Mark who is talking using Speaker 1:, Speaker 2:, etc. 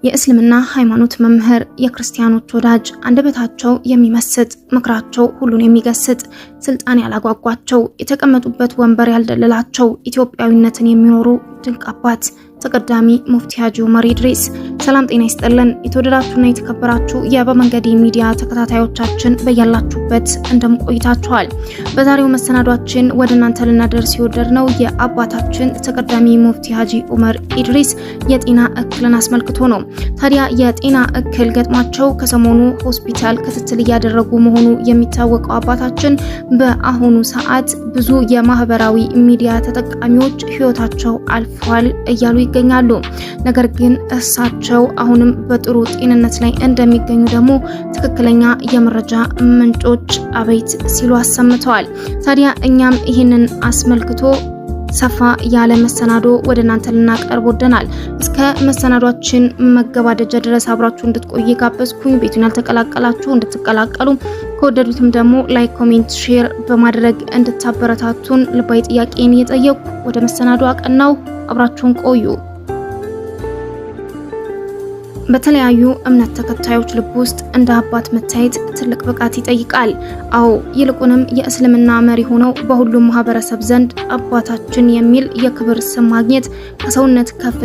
Speaker 1: የእስልምና ሃይማኖት መምህር የክርስቲያኖች ወዳጅ አንደበታቸው የሚመስጥ ምክራቸው ሁሉን የሚገስጥ ስልጣን ያላጓጓቸው የተቀመጡበት ወንበር ያልደለላቸው ኢትዮጵያዊነትን የሚኖሩ ድንቅ አባት ተቀዳሚ ሙፍቲ ሀጂ ዑመር ኢድሪስ። ሰላም ጤና ይስጥልን። የተወደዳችሁና የተከበራችሁ የበመንገዴ ሚዲያ ተከታታዮቻችን በያላችሁበት እንደምቆይታችኋል። በዛሬው መሰናዷችን ወደ እናንተ ልናደርስ የወደድነው የአባታችን ተቀዳሚ ሙፍቲ ሀጂ ዑመር ኢድሪስ የጤና እክልን አስመልክቶ ነው። ታዲያ የጤና እክል ገጥሟቸው ከሰሞኑ ሆስፒታል ክትትል እያደረጉ መሆኑ የሚታወቀው አባታችን በአሁኑ ሰዓት ብዙ የማህበራዊ ሚዲያ ተጠቃሚዎች ህይወታቸው አልፏል እያሉ ይገኛሉ። ነገር ግን እሳቸው አሁንም በጥሩ ጤንነት ላይ እንደሚገኙ ደግሞ ትክክለኛ የመረጃ ምንጮች አቤት ሲሉ አሰምተዋል። ታዲያ እኛም ይህንን አስመልክቶ ሰፋ ያለ መሰናዶ ወደ እናንተ ልናቀርብ ወደናል። እስከ መሰናዷችን መገባደጃ ድረስ አብራችሁ እንድትቆዩ ጋበዝኩኝ። ቤቱን ያልተቀላቀላችሁ እንድትቀላቀሉ፣ ከወደዱትም ደግሞ ላይክ፣ ኮሜንት፣ ሼር በማድረግ እንድታበረታቱን ልባዊ ጥያቄን እየጠየቁ ወደ መሰናዶ አቀናው። አብራችሁን ቆዩ። በተለያዩ እምነት ተከታዮች ልብ ውስጥ እንደ አባት መታየት ትልቅ ብቃት ይጠይቃል። አዎ ይልቁንም የእስልምና መሪ ሆነው በሁሉም ማህበረሰብ ዘንድ አባታችን የሚል የክብር ስም ማግኘት ከሰውነት ከፍ